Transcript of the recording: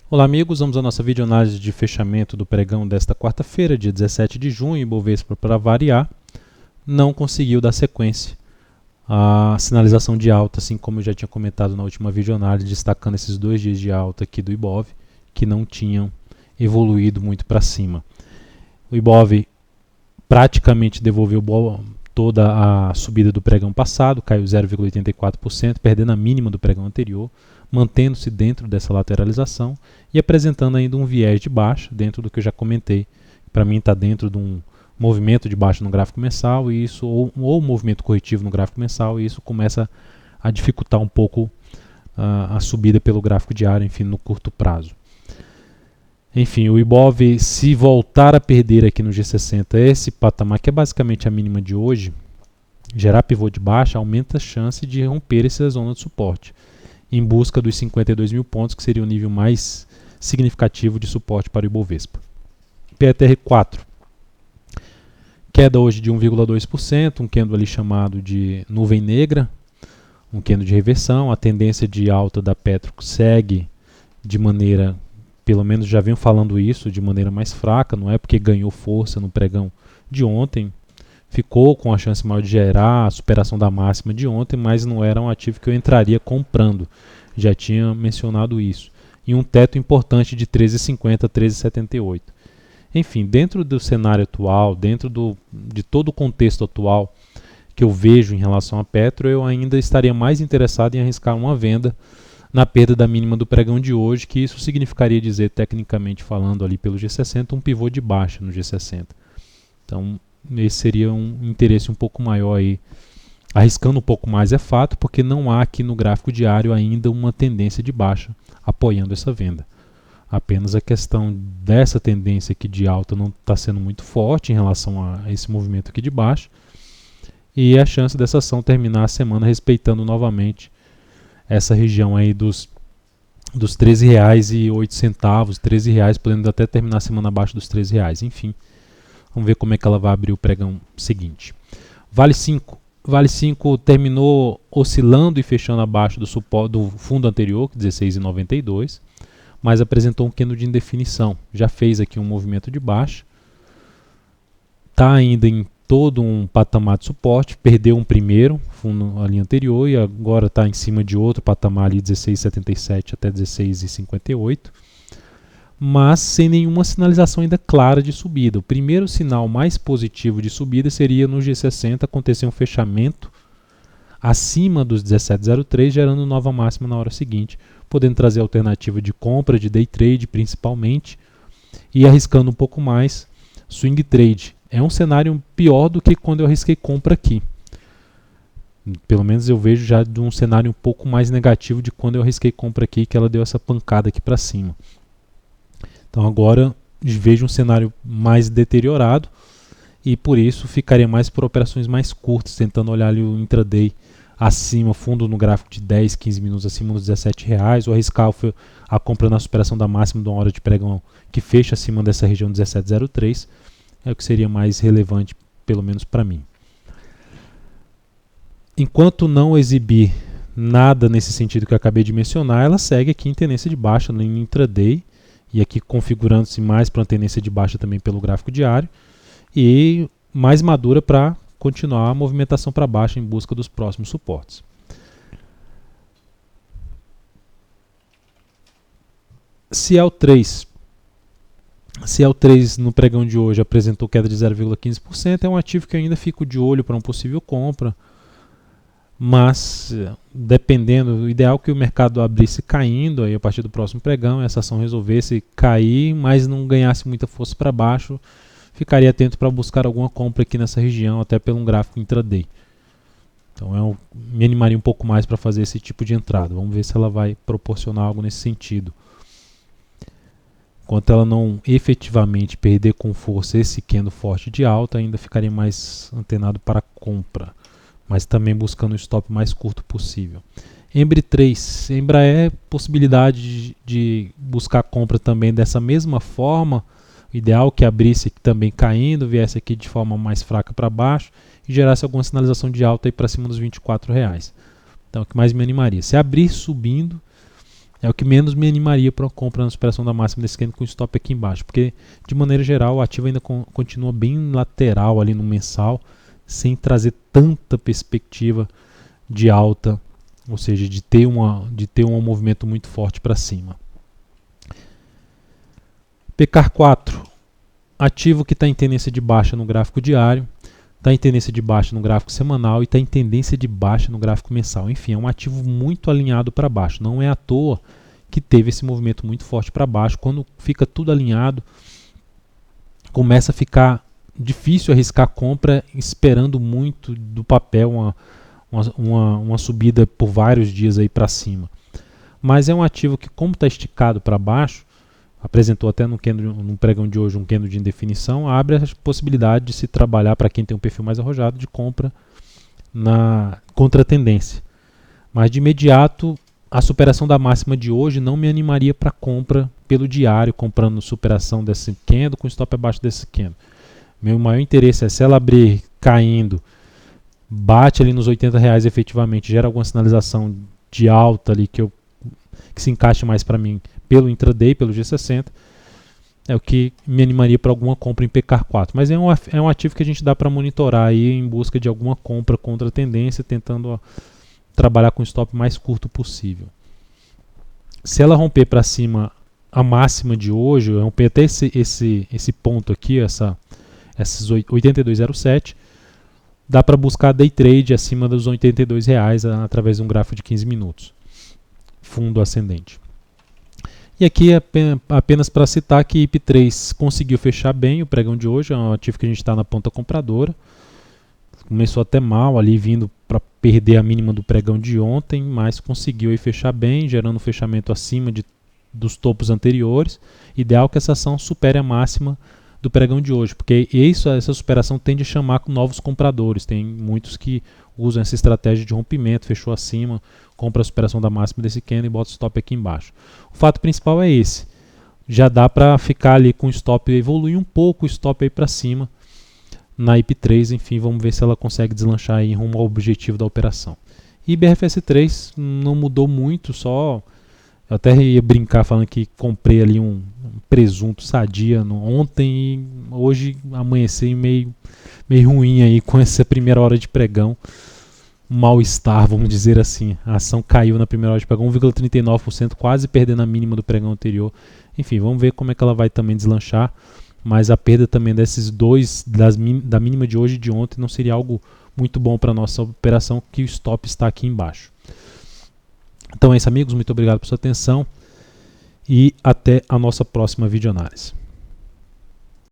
Olá amigos, vamos à nossa videoanálise de fechamento do pregão desta quarta-feira, dia 17 de junho, Ibovespa para variar, não conseguiu dar sequência à sinalização de alta, assim como eu já tinha comentado na última videoanálise, destacando esses 2 dias de alta aqui do Ibov, que não tinham evoluído muito para cima. O Ibov praticamente devolveu toda a subida do pregão passado, caiu 0,84%, perdendo a mínima do pregão anterior, mantendo-se dentro dessa lateralização e apresentando ainda um viés de baixa, dentro do que eu já comentei. Para mim está dentro de um movimento de baixa no gráfico mensal, e isso, ou movimento corretivo no gráfico mensal, e isso começa a dificultar um pouco a subida pelo gráfico diário, enfim, no curto prazo. Enfim, o Ibov, se voltar a perder aqui no G60 esse patamar, que é basicamente a mínima de hoje, gerar pivô de baixa, aumenta a chance de romper essa zona de suporte, em busca dos 52 mil pontos, que seria o nível mais significativo de suporte para o Ibovespa. PETR4, queda hoje de 1,2%, um candle ali chamado de nuvem negra, um candle de reversão. A tendência de alta da Petro segue de maneira, pelo menos já venho falando isso, de maneira mais fraca, não é porque ganhou força no pregão de ontem, ficou com a chance maior de gerar a superação da máxima de ontem, mas não era um ativo que eu entraria comprando, já tinha mencionado isso. E um teto importante de 13,50 a 13,78. Enfim, dentro do cenário atual, dentro de todo o contexto atual que eu vejo em relação a Petro, eu ainda estaria mais interessado em arriscar uma venda na perda da mínima do pregão de hoje, que isso significaria dizer, tecnicamente falando ali pelo G60, um pivô de baixa no G60. Então, esse seria um interesse um pouco maior aí, arriscando um pouco mais é fato, porque não há aqui no gráfico diário ainda uma tendência de baixa apoiando essa venda. Apenas a questão dessa tendência aqui de alta não está sendo muito forte em relação a esse movimento aqui de baixa, e a chance dessa ação terminar a semana respeitando novamente essa região aí dos R$13,08, R$13, podendo até terminar a semana abaixo dos R$13. Enfim, vamos ver como é que ela vai abrir o pregão seguinte. Vale 5 terminou oscilando e fechando abaixo do suporte do fundo anterior, 16,92, mas apresentou um candle de indefinição. Já fez aqui um movimento de baixa, está ainda em todo um patamar de suporte, perdeu um primeiro fundo ali anterior e agora está em cima de outro patamar ali, 16,77 até 16,58, mas sem nenhuma sinalização ainda clara de subida. O primeiro sinal mais positivo de subida seria no G60 acontecer um fechamento acima dos 17,03, gerando nova máxima na hora seguinte, podendo trazer alternativa de compra, de day trade principalmente, e arriscando um pouco mais, swing trade. É um cenário pior do que quando eu arrisquei compra aqui. Pelo menos eu vejo já de um cenário um pouco mais negativo de quando eu arrisquei compra aqui, que ela deu essa pancada aqui para cima. Então agora vejo um cenário mais deteriorado e por isso ficaria mais por operações mais curtas, tentando olhar ali o intraday acima, fundo no gráfico de 10, 15 minutos acima dos R$17, ou arriscar a compra na superação da máxima de uma hora de pregão que fecha acima dessa região 17,03, é o que seria mais relevante, pelo menos para mim. Enquanto não exibir nada nesse sentido que eu acabei de mencionar, ela segue aqui em tendência de baixa no intraday, e aqui configurando-se mais para uma tendência de baixa também pelo gráfico diário, e mais madura para continuar a movimentação para baixo em busca dos próximos suportes. CL3 no pregão de hoje apresentou queda de 0,15%, é um ativo que eu ainda fico de olho para uma possível compra, mas dependendo, o ideal é que o mercado abrisse caindo aí a partir do próximo pregão, essa ação resolvesse cair, mas não ganhasse muita força para baixo, ficaria atento para buscar alguma compra aqui nessa região, até pelo gráfico intraday. Então eu me animaria um pouco mais para fazer esse tipo de entrada. Vamos ver se ela vai proporcionar algo nesse sentido. Enquanto ela não efetivamente perder com força esse candle forte de alta, ainda ficaria mais antenado para compra, mas também buscando o stop mais curto possível. Embra 3, Embraer, possibilidade de buscar compra também dessa mesma forma, o ideal é que abrisse aqui também caindo, viesse aqui de forma mais fraca para baixo e gerasse alguma sinalização de alta para cima dos R$24. Então é o que mais me animaria. Se abrir subindo, é o que menos me animaria para uma compra na superação da máxima desse candle com stop aqui embaixo, porque de maneira geral o ativo ainda continua bem lateral ali no mensal, sem trazer tanta perspectiva de alta, ou seja, de ter um movimento muito forte para cima. PECAR 4, ativo que está em tendência de baixa no gráfico diário, está em tendência de baixa no gráfico semanal e está em tendência de baixa no gráfico mensal. Enfim, é um ativo muito alinhado para baixo. Não é à toa que teve esse movimento muito forte para baixo. Quando fica tudo alinhado, começa a ficar difícil arriscar compra esperando muito do papel uma subida por vários dias aí para cima. Mas é um ativo que, como está esticado para baixo, apresentou até no pregão de hoje um candle de indefinição, abre a possibilidade de se trabalhar, para quem tem um perfil mais arrojado, de compra na contra-tendência. Mas de imediato, a superação da máxima de hoje não me animaria para compra pelo diário, comprando superação desse candle com stop abaixo desse candle. Meu maior interesse é se ela abrir caindo, bate ali nos R$80 efetivamente, gera alguma sinalização de alta ali que se encaixe mais para mim pelo intraday, pelo G60, é o que me animaria para alguma compra em PECAR 4. Mas é um ativo que a gente dá para monitorar aí em busca de alguma compra contra a tendência, tentando trabalhar com o stop mais curto possível. Se ela romper para cima a máxima de hoje, romper até esse ponto aqui, esses 82,07, dá para buscar day trade acima dos R$82 através de um gráfico de 15 minutos. Fundo ascendente. E aqui apenas para citar que IP3 conseguiu fechar bem o pregão de hoje, é um ativo que a gente está na ponta compradora. Começou até mal ali, vindo para perder a mínima do pregão de ontem, mas conseguiu aí fechar bem, gerando um fechamento acima dos topos anteriores. Ideal que essa ação supere a máxima do pregão de hoje, porque essa superação tende a chamar com novos compradores. Tem muitos que usam essa estratégia de rompimento, fechou acima, compra a superação da máxima desse candle e bota o stop aqui embaixo. O fato principal é esse. Já dá para ficar ali com o stop, evoluir um pouco o stop aí para cima na IP3, enfim, vamos ver se ela consegue deslanchar aí rumo ao objetivo da operação. E BRFS3 não mudou muito, só eu até ia brincar falando que comprei ali um presunto Sadia ontem e hoje amanheci meio ruim aí com essa primeira hora de pregão. Mal-estar, vamos dizer assim. A ação caiu na primeira hora de pregão 1,39%, quase perdendo a mínima do pregão anterior. Enfim, vamos ver como é que ela vai também deslanchar. Mas a perda também desses dois, da mínima de hoje e de ontem, não seria algo muito bom para a nossa operação, que o stop está aqui embaixo. Então é isso, amigos. Muito obrigado por sua atenção e até a nossa próxima videoanálise.